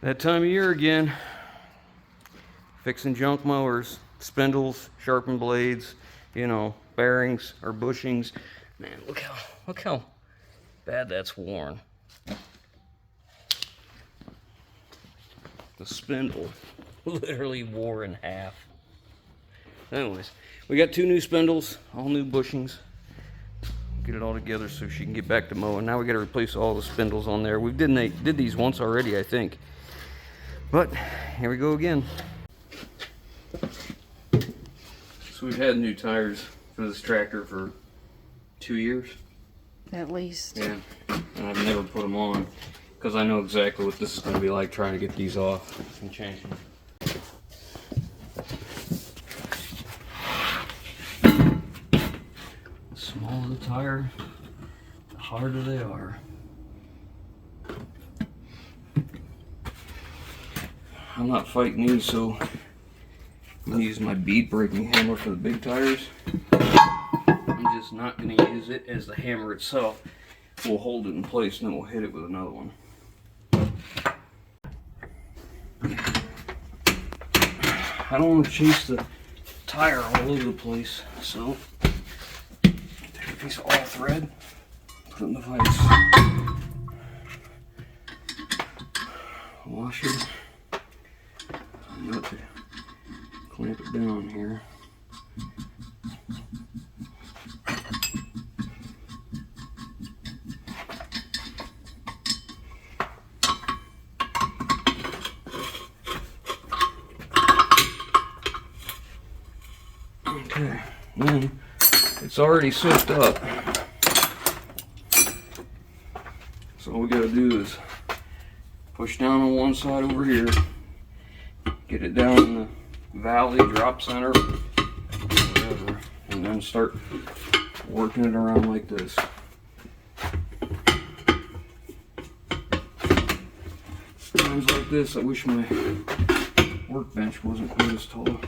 That time of year again. Fixing junk mowers, spindles, sharpened blades, you know, bearings or bushings. Man, look how bad that's worn. The spindle literally wore in half. Anyways, we got 2 new spindles, all new bushings. Get it all together so she can get back to mowing. Now we got to replace all the spindles on there. We did these once already, I think. But here we go again. So we've had new tires for this tractor for 2 years. At least. Yeah, and I've never put them on because I know exactly what this is going to be like trying to get these off and change them. The smaller the tire, the harder they are. I'm not fighting these, so I'm going to use my bead breaking hammer for the big tires. I'm just not going to use it as the hammer itself. We'll hold it in place and then we'll hit it with another one. I don't want to chase the tire all over the place, so take a piece of all thread, put it in the vise, wash it. I'm going to clamp it down here. Okay, then it's already soaked up. So all we gotta do is push down on one side over here, get it down in the valley, drop center, whatever, and then start working it around like this. Times like this, I wish my workbench wasn't quite as tall.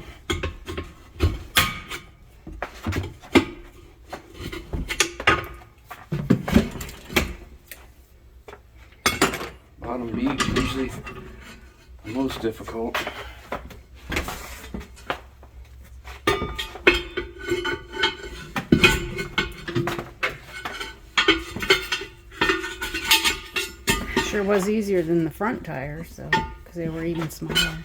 Bottom bead is usually the most difficult. Sure was easier than the front tires, so because they were even smaller.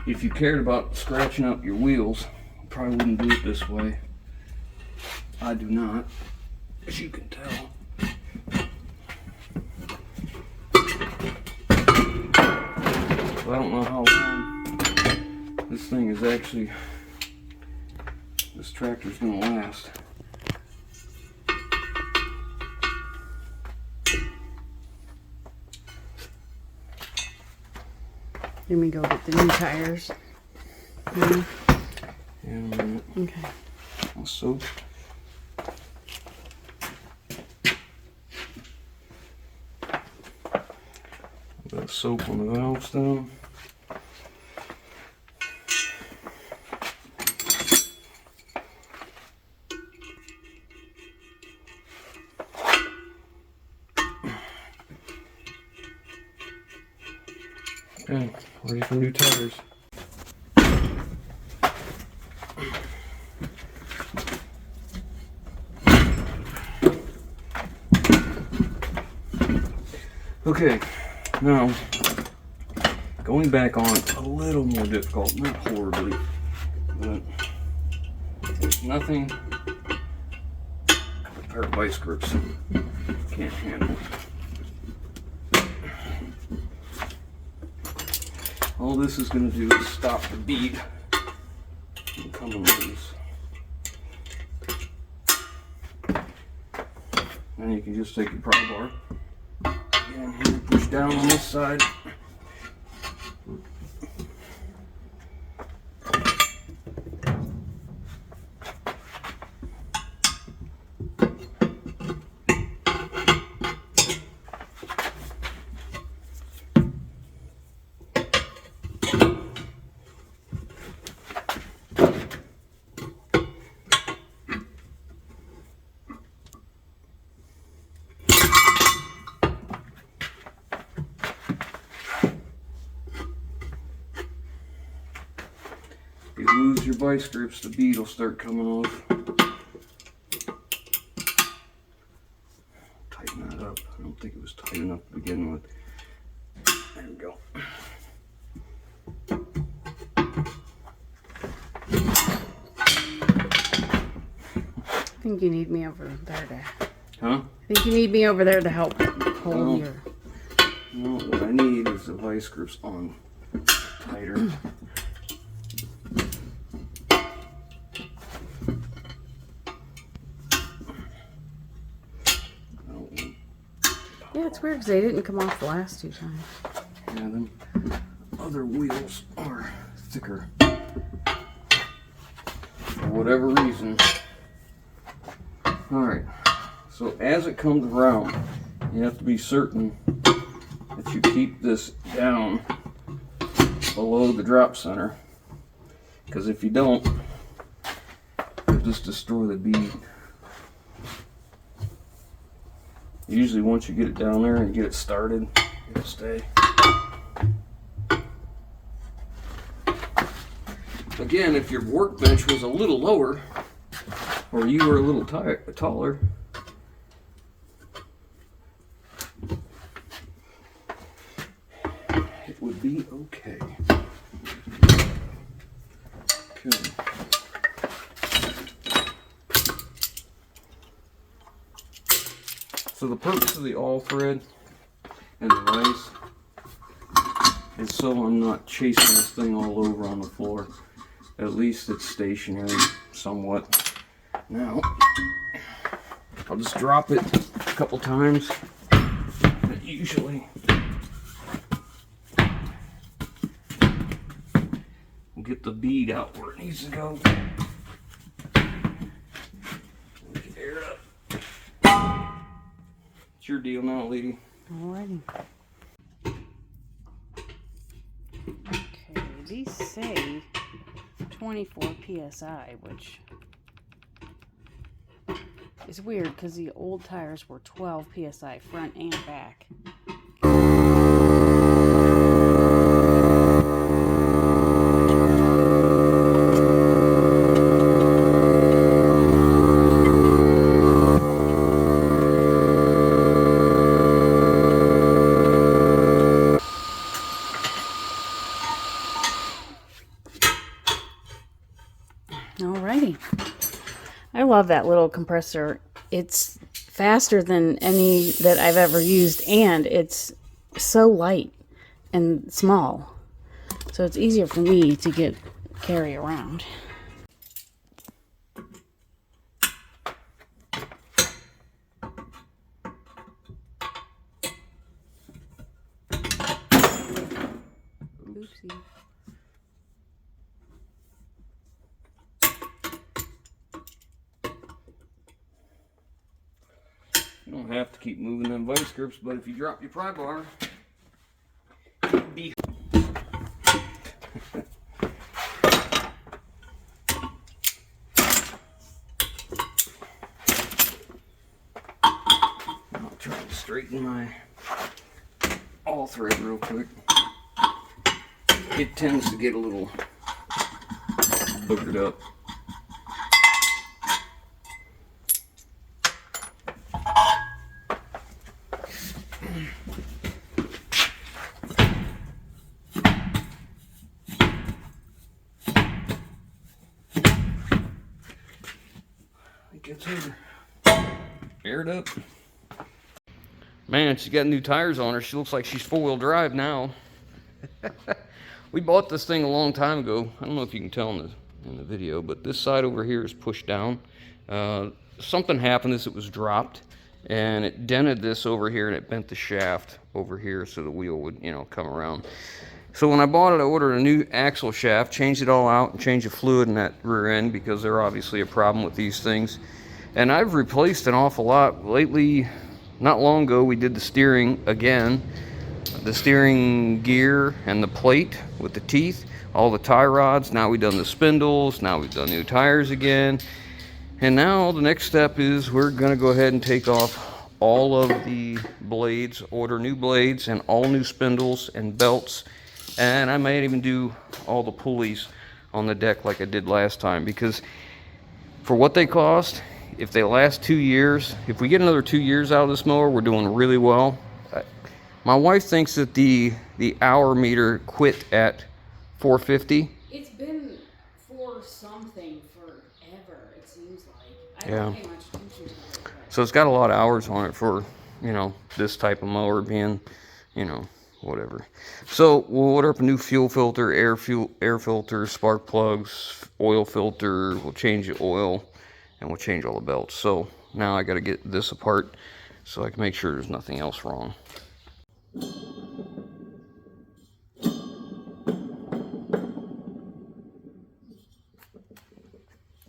If you cared about scratching up your wheels, you probably wouldn't do it this way. I do not, as you can tell. So I don't know how long this thing is actually, this tractor's gonna last. Let me go get the new tires. Yeah, in a minute. Okay. Also, got soap on the valves down. Okay, ready for new tires. Okay, now going back on a little more difficult, not horribly, but there's nothing a pair of vice grips can't handle. All this is going to do is stop the bead from coming loose. Then you can just take your pry bar, get in here, push down on this side. lose your vice grips, the bead will start coming off. Tighten that up. I don't think it was tight enough to begin with. There we go. I think you need me over there to... Huh? I think you need me over there to help hold your... No, what I need is the vice grips on tighter. Yeah, it's weird because they didn't come off the last 2 times. Yeah, them other wheels are thicker. For whatever reason. Alright, so as it comes around, you have to be certain that you keep this down below the drop center. Because if you don't, you'll just destroy the bead. Usually once you get it down there and get it started, it'll stay. Again, if your workbench was a little lower, or you were a little taller, it would be okay. Okay. So the purpose of the all thread and the vise is so I'm not chasing this thing all over on the floor. At least it's stationary somewhat. Now, I'll just drop it a couple times. It usually will get the bead out where it needs to go. Air it up. It's your deal now, lady. Alrighty. Okay, these say 24 psi, which is weird because the old tires were 12 psi front and back. Alrighty. I love that little compressor. It's faster than any that I've ever used, and it's so light and small. So it's easier for me to carry around. Oopsie. You don't have to keep moving them vice grips, but if you drop your pry bar, be I'll try to straighten my all thread real quick. It tends to get a little boogered up. Gets her aired up. Man, she's got new tires on her. She looks like she's 4-wheel drive now. We bought this thing a long time ago. I don't know if you can tell in the video, but this side over here is pushed down. Something happened as it was dropped, and it dented this over here, and it bent the shaft over here so the wheel would, come around. So when I bought it, I ordered a new axle shaft, changed it all out, and changed the fluid in that rear end because they're obviously a problem with these things. And I've replaced an awful lot lately. Not long ago, we did the steering again, the steering gear and the plate with the teeth, all the tie rods. Now we've done the spindles. Now we've done new tires again. And now the next step is we're going to go ahead and take off all of the blades, order new blades and all new spindles and belts. And I might even do all the pulleys on the deck like I did last time, because for what they cost, if they last 2 years, if we get another 2 years out of this mower, we're doing really well. My wife thinks that the hour meter quit at 450. It's been for something forever, it seems like. I Yeah. don't pay much attention to it. So it's got a lot of hours on it for, you know, this type of mower being, you know, whatever. So we'll order up a new fuel filter, air filter, spark plugs, oil filter. We'll change the oil, and we'll change all the belts. So now I got to get this apart so I can make sure there's nothing else wrong.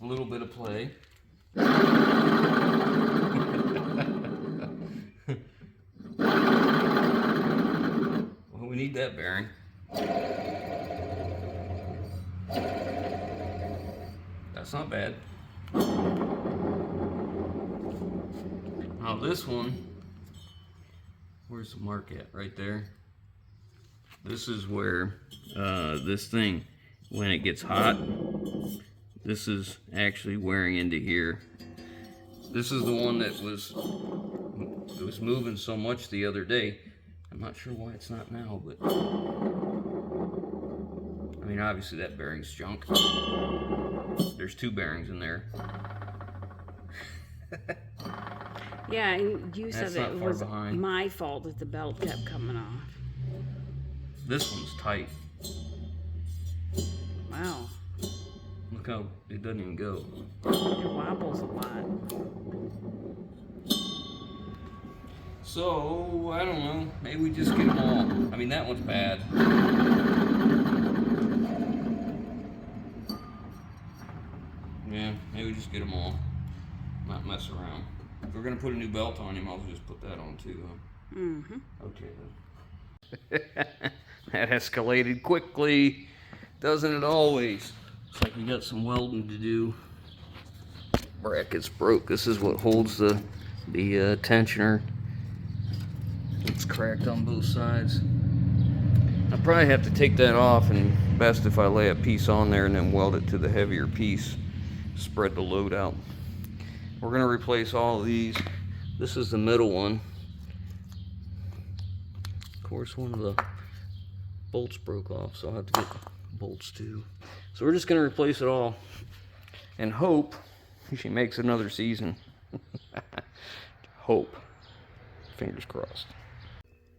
A little bit of play. Well, we need that bearing. That's not bad. Now this one, where's the mark at? Right there. This is where this thing, when it gets hot, this is actually wearing into here. This is the one that was moving so much the other day. I'm not sure why it's not now, but I mean, obviously that bearing's junk. There's 2 bearings in there. Yeah, and you said That's that not it far was behind. my fault that the belt kept coming off. This one's tight. Wow. Look how it doesn't even go. It wobbles a lot. So, I don't know. Maybe we just get them all. I mean, that one's bad. Yeah, maybe we just get them all. Not mess around. If we're going to put a new belt on him, I'll just put that on too, huh? Mm-hmm. Okay, then. That escalated quickly. Doesn't it always? Looks like we got some welding to do. Bracket's broke. This is what holds the tensioner. It's cracked on both sides. I'll probably have to take that off, and best if I lay a piece on there and then weld it to the heavier piece. Spread the load out. We're going to replace all of these. This is the middle one. Of course, one of the bolts broke off, so I'll have to get bolts too. So we're just going to replace it all and hope she makes another season. Hope. Fingers crossed.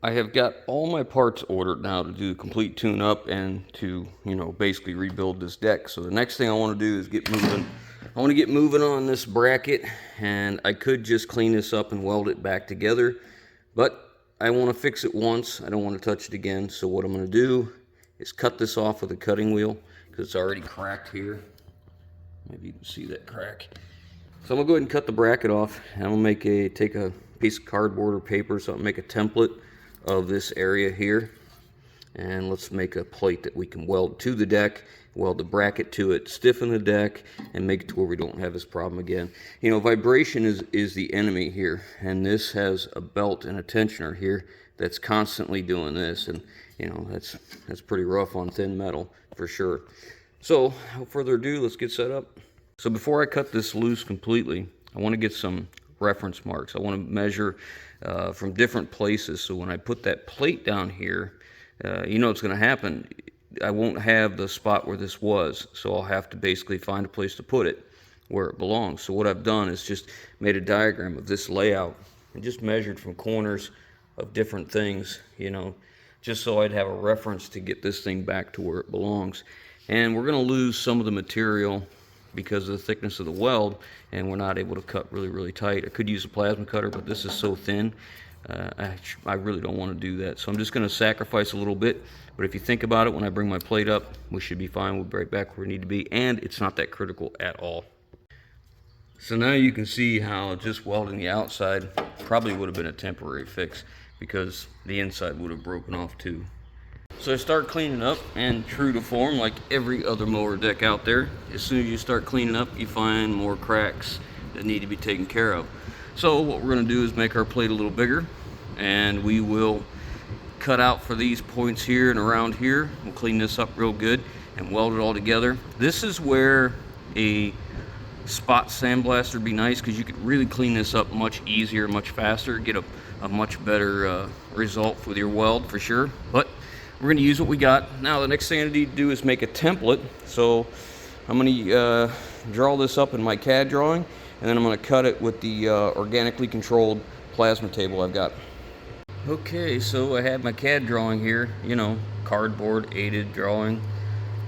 I have got all my parts ordered now to do a complete tune-up and to, you know, basically rebuild this deck. So the next thing I want to do is get moving. I want to get moving on this bracket, and I could just clean this up and weld it back together, but I want to fix it once. I don't want to touch it again. So what I'm going to do is cut this off with a cutting wheel because it's already cracked here. Maybe you can see that crack. So I'm going to go ahead and cut the bracket off, and I'm going to take a piece of cardboard or paper, so I'll make a template of this area here, and let's make a plate that we can weld to the deck, weld the bracket to it, stiffen the deck, and make it to where we don't have this problem again. You know, vibration is the enemy here, and this has a belt and a tensioner here that's constantly doing this, and you know, that's pretty rough on thin metal for sure. So without further ado, let's get set up. So before I cut this loose completely, I want to get some reference marks. I want to measure from different places, so when I put that plate down here, you know what's going to happen. I won't have the spot where this was, so I'll have to basically find a place to put it where it belongs. So what I've done is just made a diagram of this layout and just measured from corners of different things, you know, just so I'd have a reference to get this thing back to where it belongs. And we're going to lose some of the material because of the thickness of the weld, and we're not able to cut really tight. I could use a plasma cutter, but this is so thin, I really don't want to do that. So I'm just going to sacrifice a little bit, but if you think about it, when I bring my plate up, we should be fine. We'll be right back where we need to be, and it's not that critical at all. So now you can see how just welding the outside probably would have been a temporary fix, because the inside would have broken off too. So I start cleaning up, and true to form, like every other mower deck out there, as soon as you start cleaning up, you find more cracks that need to be taken care of. So what we're going to do is make our plate a little bigger, and we will cut out for these points here and around here. We'll clean this up real good, and weld it all together. This is where a spot sandblaster would be nice, because you could really clean this up much easier, much faster, get a much better result with your weld for sure. But we're going to use what we got. Now the next thing I need to do is make a template. So I'm going to draw this up in my CAD drawing, and then I'm going to cut it with the organically controlled plasma table I've got. Okay, so I have my CAD drawing here, you know, cardboard aided drawing,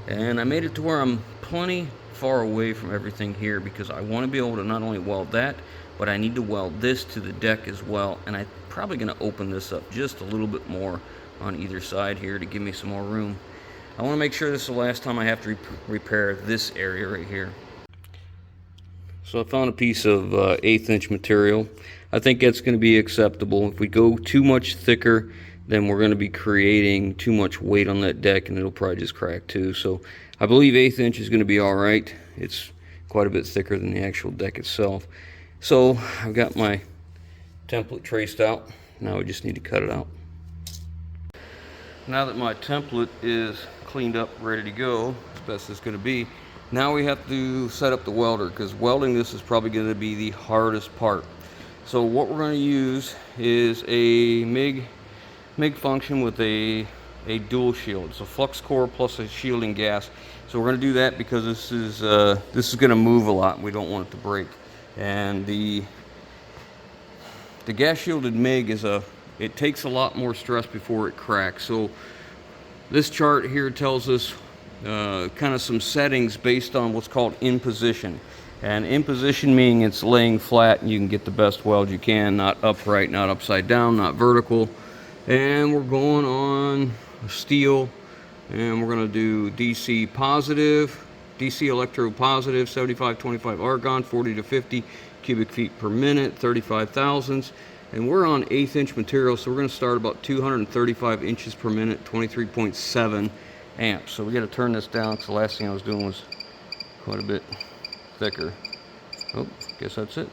and I made it to where I'm plenty far away from everything here, because I want to be able to not only weld that, but I need to weld this to the deck as well. And I'm probably going to open this up just a little bit more on either side here to give me some more room. I want to make sure this is the last time I have to repair this area right here. So I found a piece of 1/8 inch material. I think that's going to be acceptable. If we go too much thicker, then we're going to be creating too much weight on that deck, and it'll probably just crack too. So I believe 1/8 inch is going to be all right. It's quite a bit thicker than the actual deck itself. So I've got my template traced out. Now we just need to cut it out. Now that my template is cleaned up, ready to go, as best it's going to be, now we have to set up the welder, because welding this is probably going to be the hardest part. So what we're going to use is a MIG function with a dual shield. So flux core plus a shielding gas. So we're going to do that because this is going to move a lot, and we don't want it to break. And the gas shielded MIG it takes a lot more stress before it cracks. So this chart here tells us kind of some settings based on what's called in position. And in position meaning it's laying flat and you can get the best weld you can, not upright, not upside down, not vertical. And we're going on steel, and we're going to do DC positive, DC electrode positive, 75-25 argon, 40 to 50 cubic feet per minute, 35 thousandths. And we're on 1/8 inch material, so we're going to start about 235 inches per minute, 23.7 amps. So we got to turn this down, because the last thing I was doing was quite a bit thicker. Oh, guess that's it.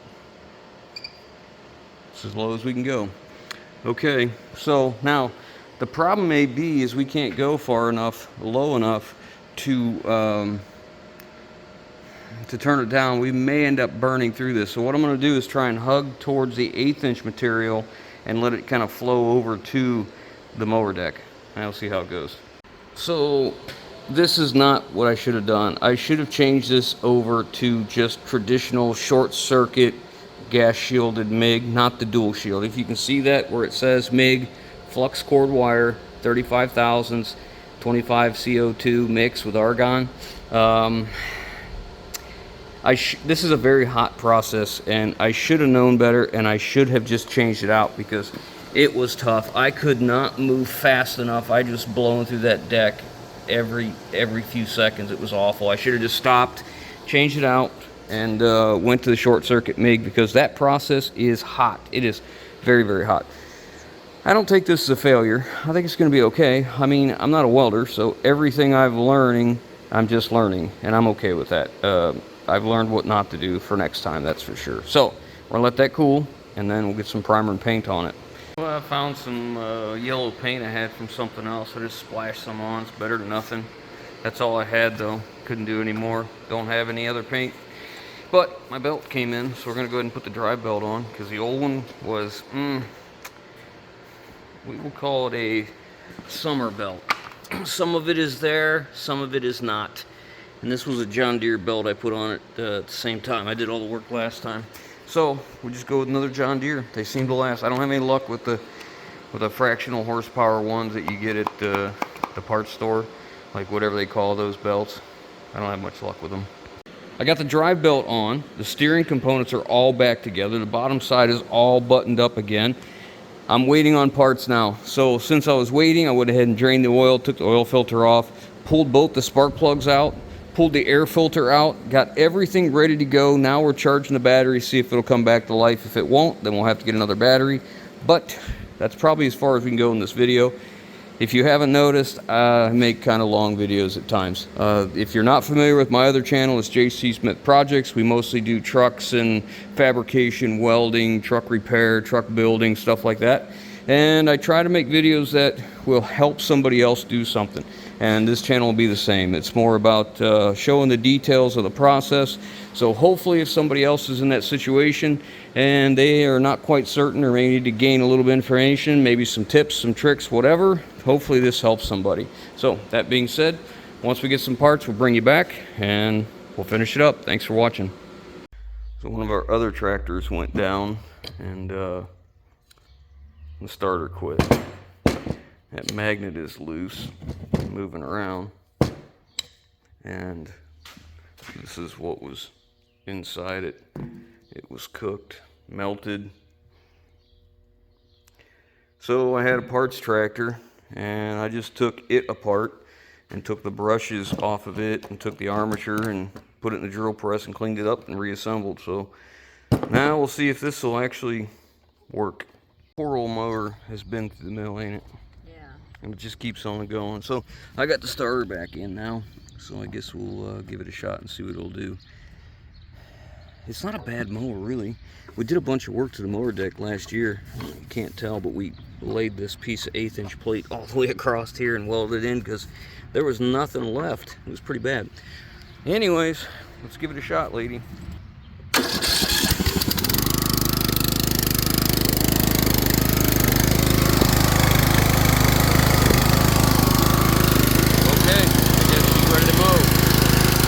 It's as low as we can go. Okay, so now the problem may be is we can't go far enough, low enough to turn it down. We may end up burning through this. So what I'm going to do is try and hug towards the 1/8 inch material and let it kind of flow over to the mower deck. And I'll see how it goes. So this is not what I should have done. I should have changed this over to just traditional short circuit gas shielded MIG, not the dual shield. If you can see that where it says MIG, flux cord wire, 35 thousandths, 25 CO2 mix with argon. This is a very hot process, and I should have known better, and I should have just changed it out, because it was tough. I could not move fast enough. I just blown through that deck every few seconds. It was awful. I should have just stopped, changed it out, and went to the short circuit MIG, because that process is hot. It is very, very hot. I don't take this as a failure. I think it's going to be okay. I mean, I'm not a welder, so everything I'm learning, I'm just learning, and I'm okay with that. I've learned what not to do for next time, that's for sure. So we're gonna let that cool, and then we'll get some primer and paint on it. Well, I found some yellow paint I had from something else. I just splashed some on. It's better than nothing. That's all I had, though. Couldn't do any more. Don't have any other paint. But my belt came in, so we're gonna go ahead and put the dry belt on, because the old one was, we will call it a summer belt. Some of it is there, some of it is not. And this was a John Deere belt I put on it at the same time. I did all the work last time. So we'll just go with another John Deere. They seem to last. I don't have any luck with the fractional horsepower ones that you get at the parts store, like whatever they call those belts. I don't have much luck with them. I got the drive belt on. The steering components are all back together. The bottom side is all buttoned up again. I'm waiting on parts now. So since I was waiting, I went ahead and drained the oil, took the oil filter off, pulled both the spark plugs out, pulled the air filter out, got everything ready to go. Now we're charging the battery, see if it'll come back to life. If it won't, then we'll have to get another battery. But that's probably as far as we can go in this video. If you haven't noticed, I make kind of long videos at times. If you're not familiar with my other channel, it's JC Smith Projects. We mostly do trucks and fabrication, welding, truck repair, truck building, stuff like that. and I try to make videos that will help somebody else do something. And this channel will be the same. It's more about showing the details of the process. So hopefully if somebody else is in that situation and they are not quite certain or may need to gain a little bit of information, maybe some tips, some tricks, whatever, hopefully this helps somebody. So that being said, once we get some parts, we'll bring you back and we'll finish it up. Thanks for watching. So one of our other tractors went down and the starter quit. That magnet is loose, moving around, and this is what was inside it. It was cooked, melted. So I had a parts tractor, and I just took it apart and took the brushes off of it and took the armature and put it in the drill press and cleaned it up and reassembled. So now we'll see if this will actually work. Poor old mower has been through the mill, ain't it? And it just keeps on going. So I got the starter back in now, so I guess we'll give it a shot and see what it'll do. It's not a bad mower, really. We did a bunch of work to the mower deck last year. You can't tell, but we laid this piece of 1/8" plate all the way across here and welded it in because there was nothing left. It was pretty bad. Anyways, let's give it a shot, lady.